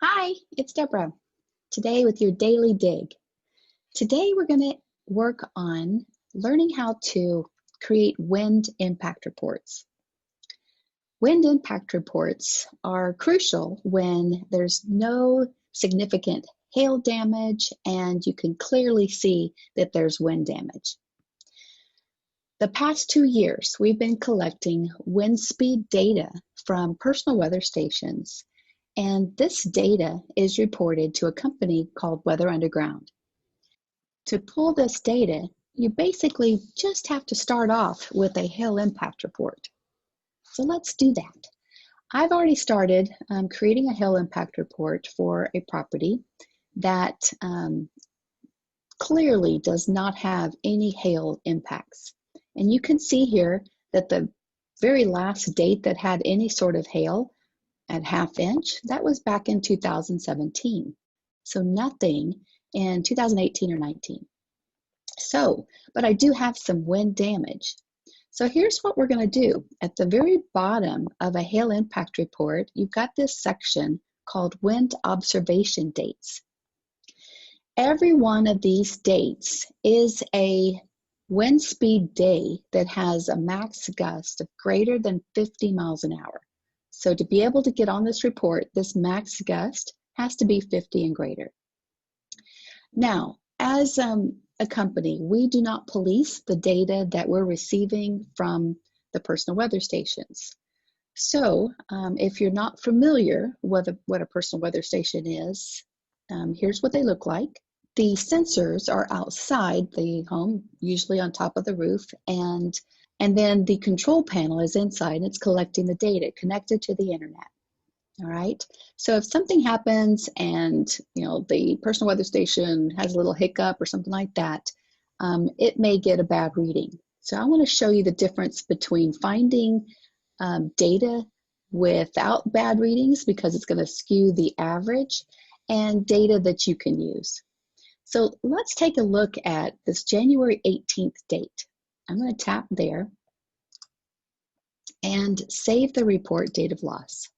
Hi, it's Deborah. Today with your daily dig. Today we're going to work on learning how to create wind impact reports. Wind impact reports are crucial when there's no significant hail damage and you can clearly see that there's wind damage. The past 2 years, we've been collecting wind speed data from personal weather stations, and this data is reported to a company called Weather Underground. To pull this data, you basically just have to start off with a hail impact report. So let's do that. I've already started creating a hail impact report for a property that clearly does not have any hail impacts. And you can see here that the very last date that had any sort of hail at ½ inch, that was back in 2017. So nothing in 2018 or 19. But I do have some wind damage. So here's what we're going to do. At the very bottom of a hail impact report, you've got this section called wind observation dates. Every one of these dates is a wind speed day that has a max gust of greater than 50 miles an hour. So to be able to get on this report, this max gust has to be 50 and greater. Now, as a company, we do not police the data that we're receiving from the personal weather stations. So if you're not familiar with what a personal weather station is, here's what they look like. The sensors are outside the home, usually on top of the roof, and then the control panel is inside and it's collecting the data connected to the internet. All right, so if something happens and the personal weather station has a little hiccup or something like that, it may get a bad reading. So I want to show you the difference between finding data without bad readings, because it's going to skew the average, and data that you can use. So let's take a look at this January 18th date. I'm going to tap there and save the report date of loss.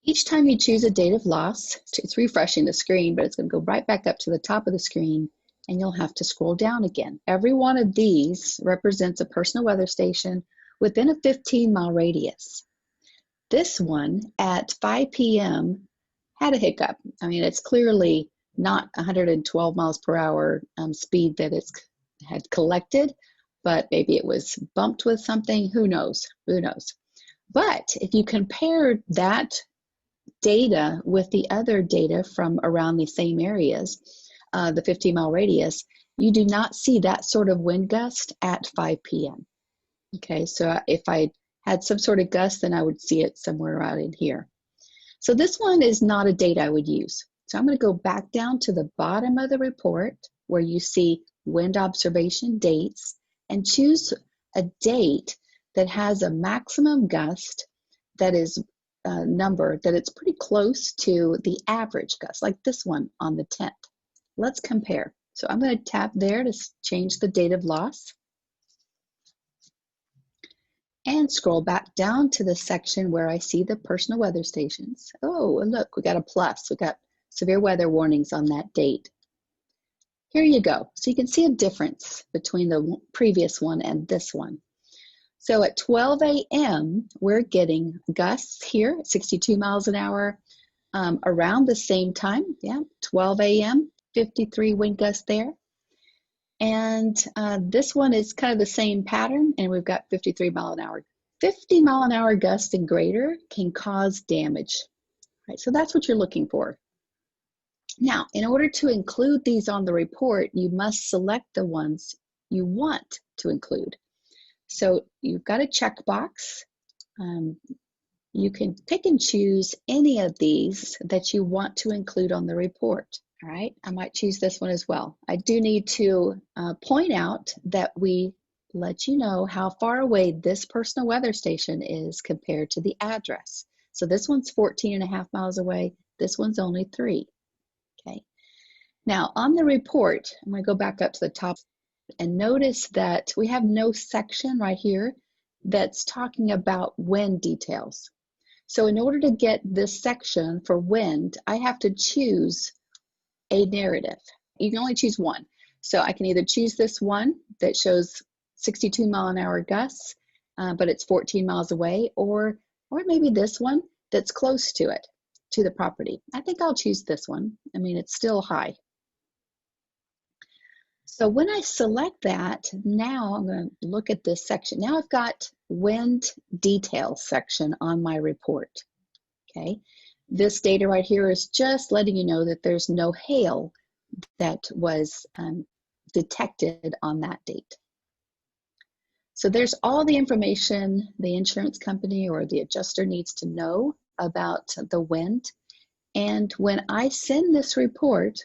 Each time you choose a date of loss, it's refreshing the screen, but it's going to go right back up to the top of the screen, and you'll have to scroll down again. Every one of these represents a personal weather station within a 15-mile radius. This one at 5 p.m. had a hiccup. I mean, it's clearly not 112 miles per hour speed that it's had collected, but maybe it was bumped with something. Who knows? Who knows? But if you compare that data with the other data from around the same areas, the 15-mile radius, you do not see that sort of wind gust at 5 p.m. Okay, so if I had some sort of gust, then I would see it somewhere out in here. So this one is not a date I would use. So I'm going to go back down to the bottom of the report where you see wind observation dates and choose a date that has a maximum gust that is a number that it's pretty close to the average gust, like this one on the 10th. Let's compare. So I'm going to tap there to change the date of loss and scroll back down to the section where I see the personal weather stations. Oh, and look, we got a plus. We got severe weather warnings on that date. Here you go. So you can see a difference between the previous one and this one. So at 12 a.m., we're getting gusts here at 62 miles an hour around the same time. Yeah, 12 a.m., 53 wind gusts there. And this one is kind of the same pattern, and we've got 53 mile an hour. 50 mile an hour gusts and greater can cause damage. Right, so that's what you're looking for. Now, in order to include these on the report, you must select the ones you want to include. So you've got a checkbox. You can pick and choose any of these that you want to include on the report. All right, I might choose this one as well. I do need to point out that we let you know how far away this personal weather station is compared to the address. So this one's 14.5 miles away. This one's only 3. Okay. Now on the report, I'm going to go back up to the top and notice that we have no section right here that's talking about wind details. So in order to get this section for wind, I have to choose a narrative. You can only choose one. So I can either choose this one that shows 62-mile-an-hour gusts, but it's 14 miles away, or maybe this one that's close to it, to the property. I think I'll choose this one. I mean, it's still high. So when I select that, now I'm going to look at this section. Now I've got wind details section on my report. Okay, this data right here is just letting you know that there's no hail that was detected on that date. So there's all the information the insurance company or the adjuster needs to know about the wind. And when I send this report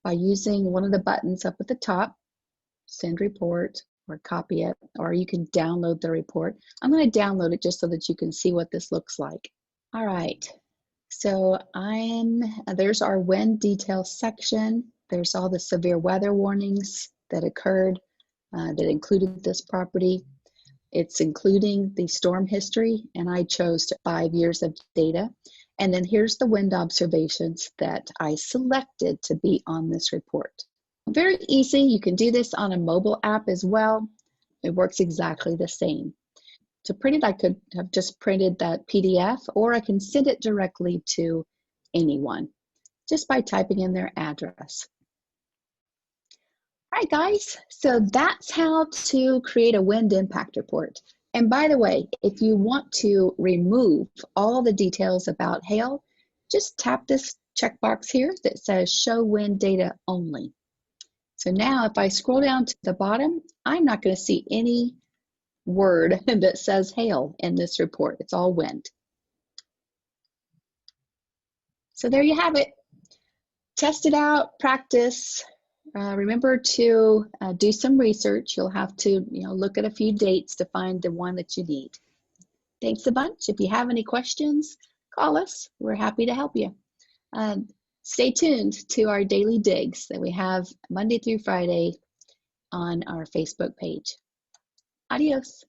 by using one of the buttons up at the top, send report or copy it, or you can download the report. I'm going to download it just so that you can see what this looks like. All right, so there's our wind details section. There's all the severe weather warnings that occurred that included this property. It's including the storm history, and I chose 5 years of data. And then here's the wind observations that I selected to be on this report. Very easy. You can do this on a mobile app as well. It works exactly the same. To print it, I could have just printed that PDF, or I can send it directly to anyone just by typing in their address. All right, guys, so that's how to create a wind impact report. And by the way, if you want to remove all the details about hail, just tap this checkbox here that says Show Wind Data Only. So now if I scroll down to the bottom, I'm not going to see any word that says hail in this report. It's all wind. So there you have it. Test it out, practice. Remember to do some research. You'll have to look at a few dates to find the one that you need. Thanks a bunch. If you have any questions, call us. We're happy to help you. Stay tuned to our daily digs that we have Monday through Friday on our Facebook page. Adios.